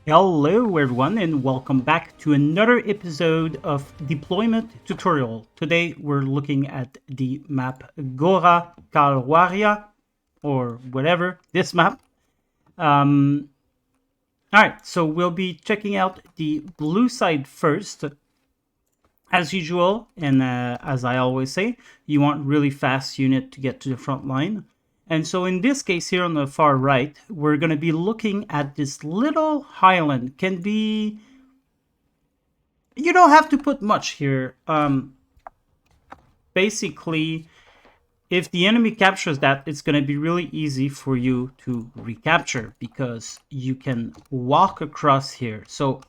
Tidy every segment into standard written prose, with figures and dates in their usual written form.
Hello everyone and welcome back to another episode of Deployment Tutorial. Today we're looking at the map Gora, Kalwaria, or whatever, this map. Alright, so we'll be checking out the blue side first. As usual, and as I always say, you want really fast unit to get to the front line. And so in this case here on the far right, we're going to be looking at this little highland. Can be... You don't have to put much here. Basically, if the enemy captures that, it's going to be really easy for you to recapture because you can walk across here. So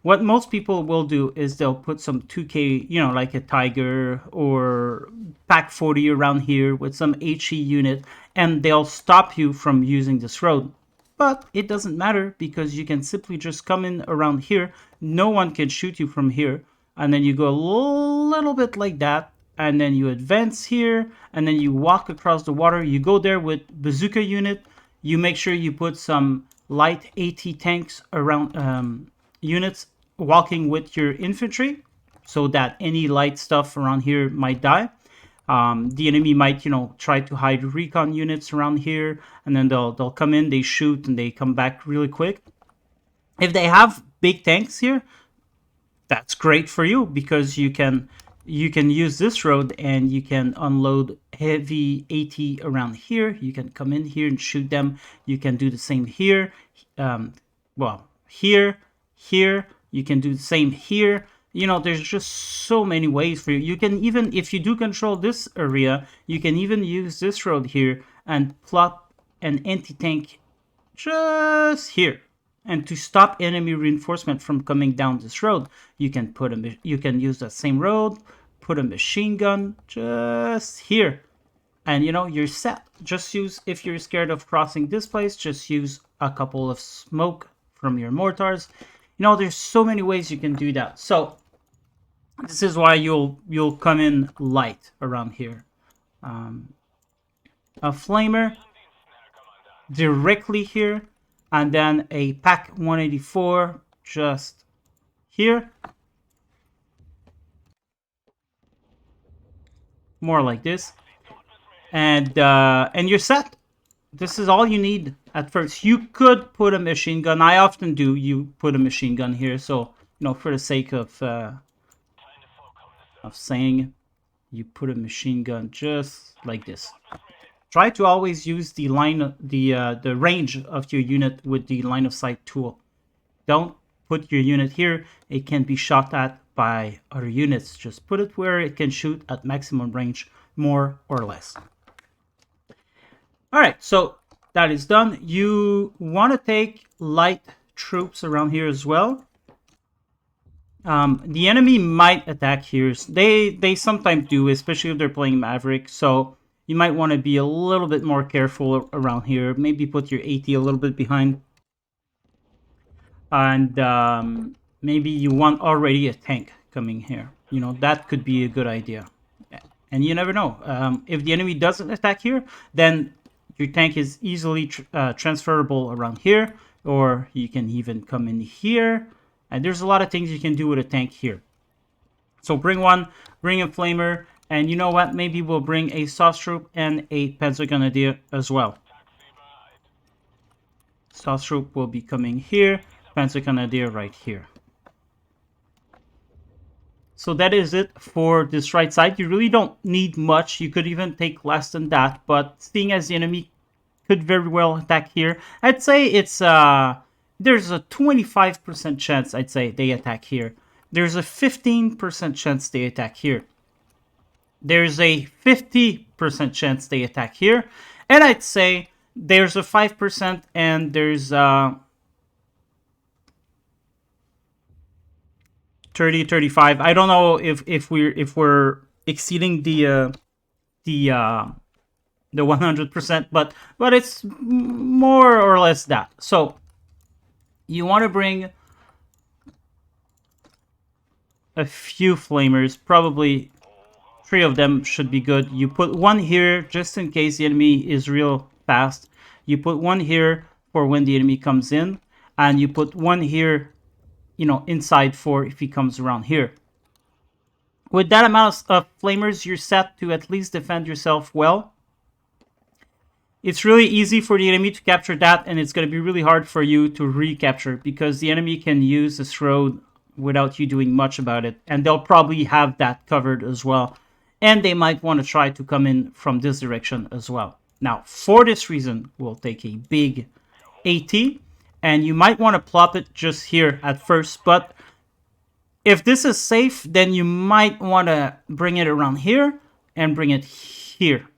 what most people will do is they'll put some 2k, like a tiger or pack 40 around here with some HE unit, and they'll stop you from using this road. But it doesn't matter because you can simply just come in around here. No one can shoot you from here. And then you go a little bit like that. And then you advance here. And then you walk across the water. You go there with bazooka unit. You make sure you put some light AT tanks around units walking with your infantry so that any light stuff around here might die. The enemy might, try to hide recon units around here, and then they'll come in, they shoot, and they come back really quick. If they have big tanks here, that's great for you because you can use this road and you can unload heavy AT around here. You can come in here and shoot them. You can do the same here. Here. You can do the same here. There's just so many ways for you. You can even, if you do control this area, you can even use this road here and plot an anti-tank just here. And to stop enemy reinforcement from coming down this road, you can use that same road, put a machine gun just here. And you're set. Just use, if you're scared of crossing this place, just use a couple of smoke from your mortars. There's so many ways you can do that. So this is why you'll come in light around here. A flamer directly here, and then a pack 184 just here. More like this, and you're set. This is all you need at first. You could put a machine gun. I often do. You put a machine gun here. So, for the sake of saying, you put a machine gun just like this. Try to always use the range of your unit with the line of sight tool. Don't put your unit here. It can be shot at by other units. Just put it where it can shoot at maximum range, more or less. All right, so that is done. You want to take light troops around here as well. The enemy might attack here. They sometimes do, especially if they're playing Maverick. So you might want to be a little bit more careful around here. Maybe put your AT a little bit behind. And maybe you want already a tank coming here. That could be a good idea. And you never know. If the enemy doesn't attack here, then your tank is easily transferable around here, or you can even come in here. And there's a lot of things you can do with a tank here. So bring one, bring a flamer, and you know what? Maybe we'll bring a sauce troop and a panzer grenadier as well. Sauce troop will be coming here, panzer grenadier right here. So that is it for this right side. You really don't need much. You could even take less than that. But seeing as the enemy could very well attack here, I'd say it's there's a 25% chance, I'd say, they attack here. There's a 15% chance they attack here. There's a 50% chance they attack here. And I'd say there's a 5% and there's 30, 35. I don't know if we're exceeding the 100%, but it's more or less that. So you want to bring a few flamers, probably 3 of them should be good. You put one here just in case the enemy is real fast. You put one here for when the enemy comes in. and you put one here, you know, inside for if he comes around here. With that amount of flamers, you're set to at least defend yourself well. It's really easy for the enemy to capture that, and it's going to be really hard for you to recapture because the enemy can use this road without you doing much about it, and they'll probably have that covered as well. And they might want to try to come in from this direction as well. Now, for this reason, we'll take a big AT, and you might want to plop it just here at first, but if this is safe, then you might want to bring it around here and bring it here.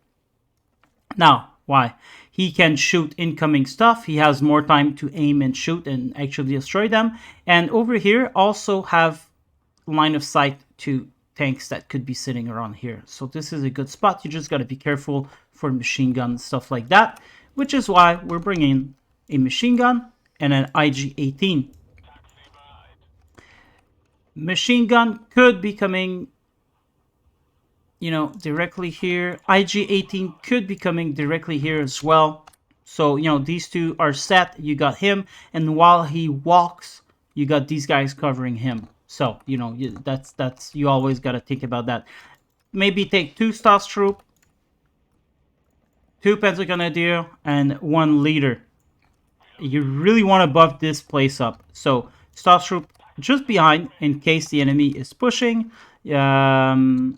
Now, why? He can shoot incoming stuff. He has more time to aim and shoot and actually destroy them. And over here, also have line of sight to tanks that could be sitting around here. So this is a good spot. You just got to be careful for machine gun, stuff like that, which is why we're bringing a machine gun and an IG-18. Machine gun could be coming, you know, directly here. IG-18 could be coming directly here as well. So, you know, these two are set. You got him, and while he walks, you got these guys covering him. So, you know, that's you always got to think about that. Maybe take 2 Stas Troop, 2 Pentagonadier, and 1 leader. You really want to buff this place up. So, Stas Troop just behind in case the enemy is pushing. Might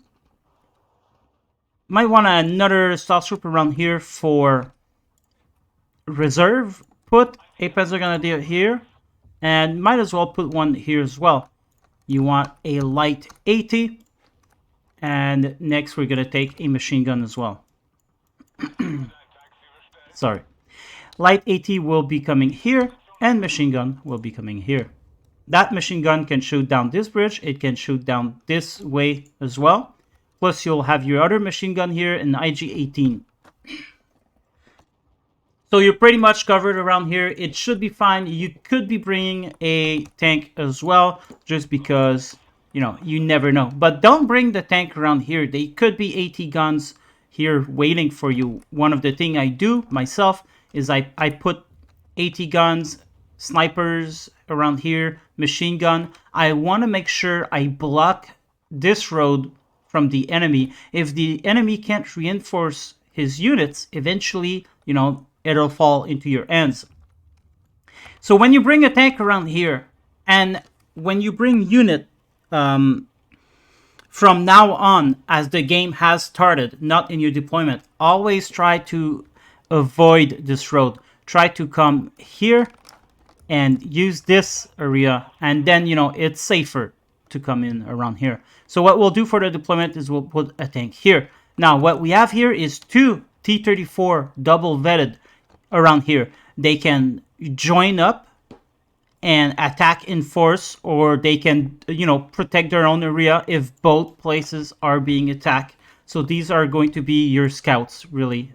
want another Stas Troop around here for reserve. Put a Pentagonadier here, and might as well put one here as well. You want a light 80, and next we're gonna take a machine gun as well. Sorry. Light 80 will be coming here, and machine gun will be coming here. That machine gun can shoot down this bridge. It can shoot down this way as well. Plus, you'll have your other machine gun here and IG-18. So you're pretty much covered around here. It should be fine. You could be bringing a tank as well, just because, you know, you never know. But don't bring the tank around here. They could be AT guns here waiting for you. One of the things I do myself is I put AT guns, snipers around here, machine gun. I want to make sure I block this road from the enemy. If the enemy can't reinforce his units, eventually, you know, it'll fall into your hands. So when you bring a tank around here, and when you bring unit from now on, as the game has started, not in your deployment, always try to avoid this road. Try to come here and use this area, and then, you know, it's safer to come in around here. So what we'll do for the deployment is we'll put a tank here. Now, what we have here is 2 T-34 double vetted around here. They can join up and attack in force, or they can, you know, protect their own area if both places are being attacked. So these are going to be your scouts, really,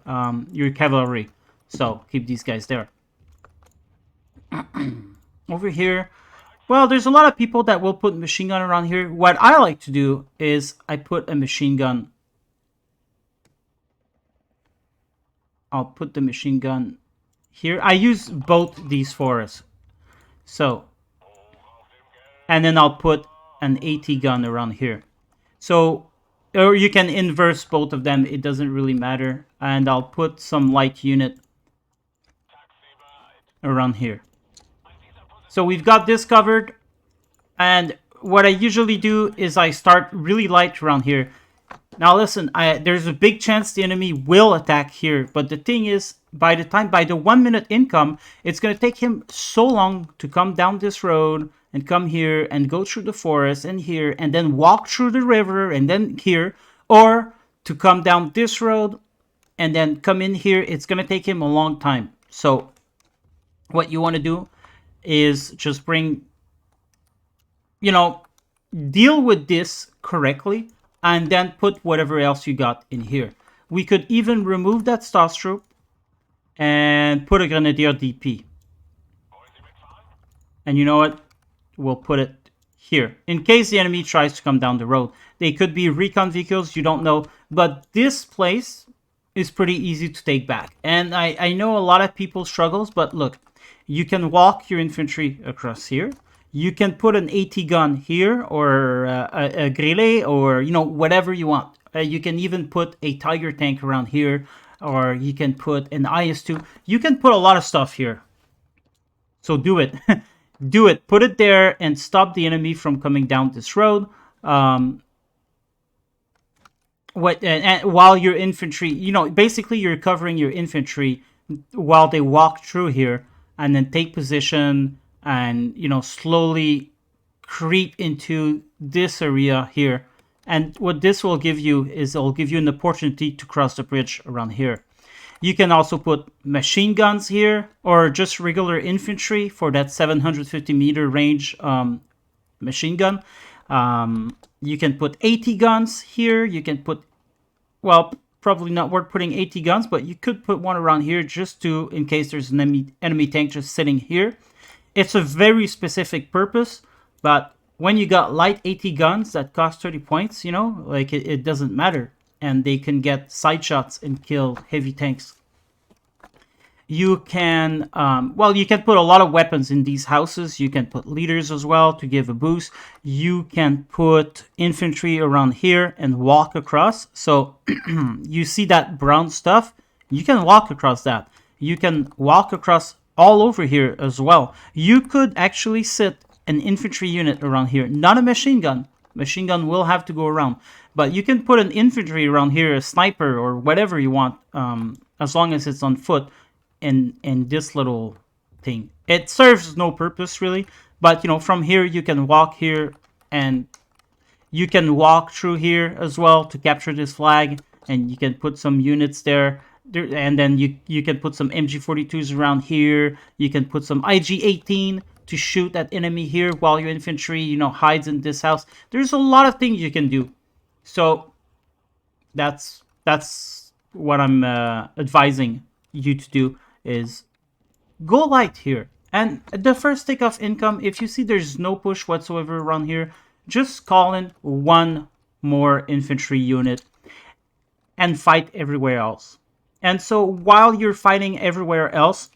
your cavalry. So keep these guys there. Over here, well, there's a lot of people that will put machine gun around here. What I like to do is I put a machine gun. I'll put the machine gun here. I use both these forests. So, and then I'll put an AT gun around here. So, or you can inverse both of them. It doesn't really matter. And I'll put some light unit around here. So we've got this covered, and what I usually do is I start really light around here. Now listen, there's a big chance the enemy will attack here, but the thing is, by the 1 minute income, it's going to take him so long to come down this road and come here and go through the forest and here and then walk through the river and then here, or to come down this road and then come in here. It's going to take him a long time. So what you want to do is just bring, you know, deal with this correctly, and then put whatever else you got in here. We could even remove that Stas Troop and put a Grenadier DP. And you know what? We'll put it here. In case the enemy tries to come down the road. They could be recon vehicles, you don't know. But this place is pretty easy to take back. And I know a lot of people struggles, but look, You can walk your infantry across here. You can put an AT gun here, or a grille, or whatever you want. You can even put a tiger tank around here, or you can put an IS-2. You can put a lot of stuff here. So do it. Do it. Put it there and stop the enemy from coming down this road. And while your infantry, basically you're covering your infantry while they walk through here, and then take position and slowly creep into this area here. And what this will give you is it'll give you an opportunity to cross the bridge around here. You can also put machine guns here, or just regular infantry for that 750-meter range machine gun. You can put AT guns here. You can put, well, probably not worth putting AT guns, but you could put one around here just in case there's an enemy tank just sitting here. It's a very specific purpose, but when you got light AT guns that cost 30 points, like it doesn't matter. And they can get side shots and kill heavy tanks. You can, you can put a lot of weapons in these houses. You can put leaders as well to give a boost. You can put infantry around here and walk across. So you see that brown stuff? You can walk across that. You can walk across all over here as well. You could actually sit an infantry unit around here, not a machine gun. Machine gun will have to go around. But you can put an infantry around here, a sniper, or whatever you want, as long as it's on foot in this little thing. It serves no purpose, really. But, from here, you can walk here, and you can walk through here as well to capture this flag. And you can put some units there. And then you can put some MG42s around here. You can put some IG-18 to shoot at enemy here while your infantry, hides in this house. There's a lot of things you can do. So that's what I'm advising you to do, is go light here. And the first tick of income, if you see there's no push whatsoever around here, just call in one more infantry unit and fight everywhere else. And so while you're fighting everywhere else,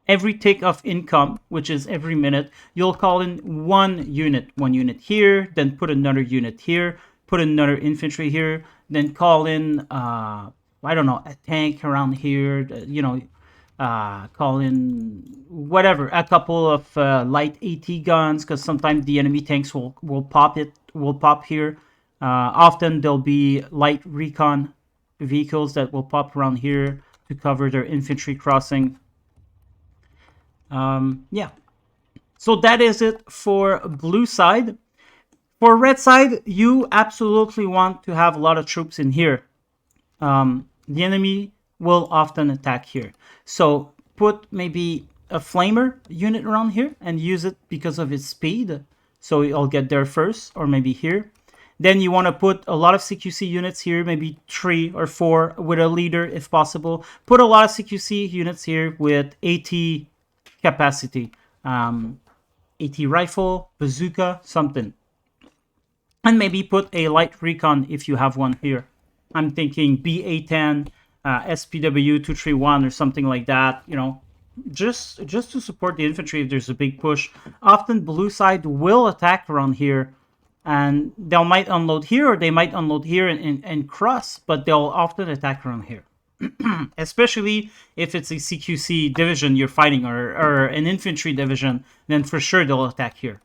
every tick of income, which is every minute, you'll call in one unit here, then put another unit here, put another infantry here, then call in, I don't know, a tank around here, call in whatever, a couple of light AT guns, because sometimes the enemy tanks will pop here. Often there'll be light recon vehicles that will pop around here to cover their infantry crossing. Yeah. So that is it for blue side. For red side, you absolutely want to have a lot of troops in here. The enemy will often attack here. So put maybe a flamer unit around here and use it because of its speed. So I'll get there first, or maybe here. Then you want to put a lot of CQC units here, maybe 3 or 4 with a leader if possible. Put a lot of CQC units here with AT capacity. AT rifle, bazooka, something. And maybe put a light recon if you have one here. I'm thinking BA-10, SPW 231 or something like that, just to support the infantry if there's a big push. Often blue side will attack around here, and they might unload here, or they might unload here and cross, but they'll often attack around here. Especially if it's a CQC division you're fighting, or an infantry division, then for sure they'll attack here.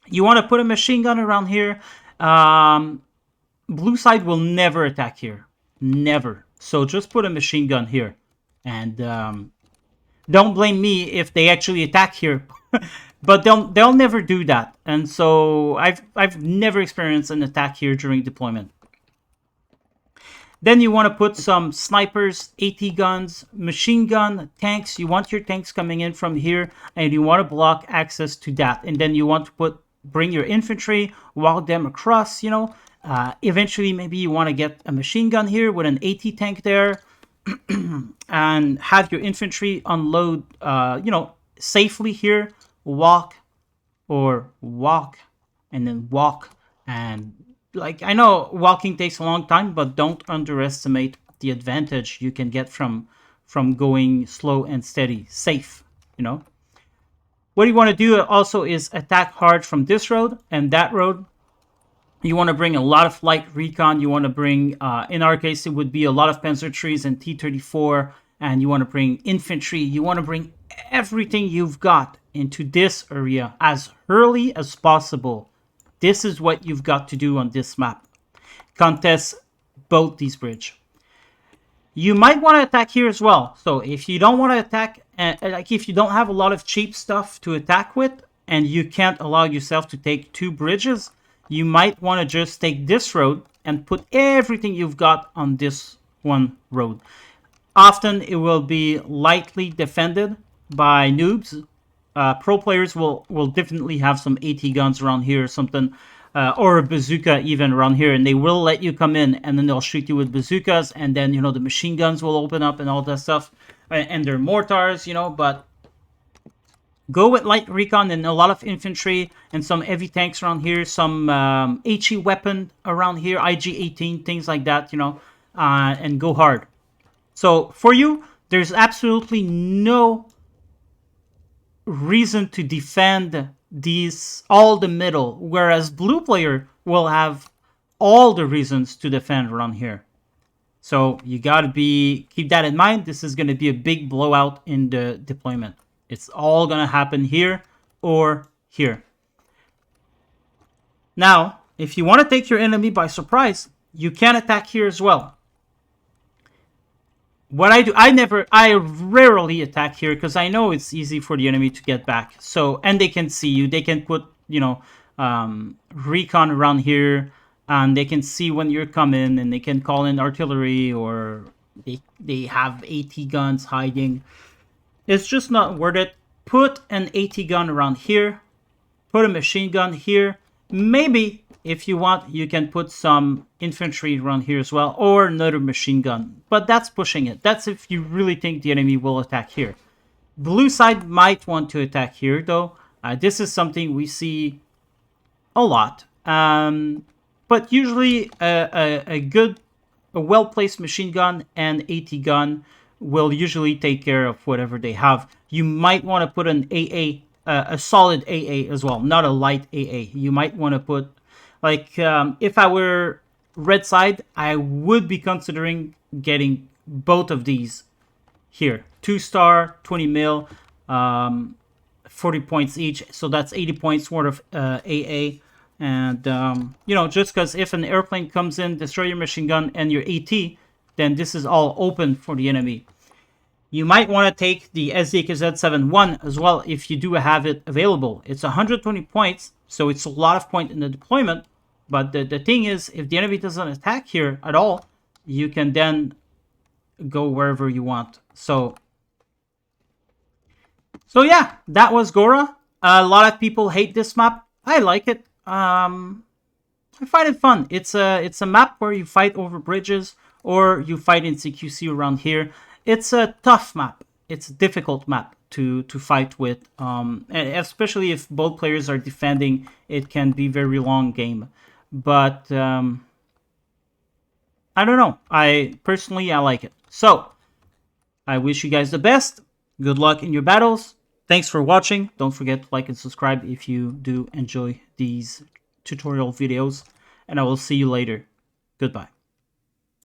You want to put a machine gun around here. Blue side will never attack here. Never. So just put a machine gun here. And don't blame me if they actually attack here. But they'll never do that. And so I've never experienced an attack here during deployment. Then you want to put some snipers, AT guns, machine gun, tanks. You want your tanks coming in from here, and you want to block access to that. And then you want to bring your infantry, walk them across, Eventually, maybe you want to get a machine gun here with an AT tank there, and have your infantry unload, safely here. Walk, and then walk. And I know walking takes a long time, but don't underestimate the advantage you can get from from going slow and steady, safe, you know. What you want to do also is attack hard from this road and that road. You want to bring a lot of light recon. You want to bring, in our case, it would be a lot of panzer trees and T-34, and you want to bring infantry. You want to bring everything you've got into this area as early as possible. This is what you've got to do on this map. Contest both these bridges. You might want to attack here as well. So if you don't want to attack, like if you don't have a lot of cheap stuff to attack with, and you can't allow yourself to take 2 bridges, you might want to just take this road and put everything you've got on this one road. Often it will be lightly defended by noobs. Pro players will definitely have some AT guns around here or something, or a bazooka even around here, and they will let you come in, and then they'll shoot you with bazookas, and then, you know, the machine guns will open up and all that stuff, and their mortars, you know, but go with light recon and a lot of infantry and some heavy tanks around here, some HE weapon around here, IG-18, things like that, you know, and go hard. So for you, there's absolutely no reason to defend these, all the middle, whereas blue player will have all the reasons to defend around here. So you gotta keep that in mind. This is gonna be a big blowout in the deployment. It's all gonna happen here or here. Now, if you want to take your enemy by surprise, you can attack here as well. What I do, I rarely attack here because I know it's easy for the enemy to get back. So, and they can see you. They can put, you know, recon around here, and they can see when you're coming, and they can call in artillery, or they have AT guns hiding. It's just not worth it. Put an AT gun around here. Put a machine gun here. Maybe, if you want, you can put some infantry around here as well, or another machine gun. But that's pushing it. That's if you really think the enemy will attack here. Blue side might want to attack here, though. This is something we see a lot. But usually, a well-placed machine gun and AT gun will usually take care of whatever they have. You might want to put an AA, a solid AA as well, not a light AA. You might want to put, like, if I were red side, I would be considering getting both of these here. 2-star, 20 mil, 40 points each. So that's 80 points worth of AA. And, you know, just because if an airplane comes in, destroy your machine gun and your AT, then this is all open for the enemy. You might want to take the SDKZ-71 as well if you do have it available. It's 120 points, so it's a lot of points in the deployment. But the thing is, if the enemy doesn't attack here at all, you can then go wherever you want. So yeah, that was Gora. A lot of people hate this map. I like it. I find it fun. It's a map where you fight over bridges, or you fight in CQC around here. It's a tough map. It's a difficult map to fight with, and especially if both players are defending. It can be a very long game. But I don't know. I like it. So I wish you guys the best. Good luck in your battles. Thanks for watching. Don't forget to like and subscribe if you do enjoy these tutorial videos. And I will see you later. Goodbye.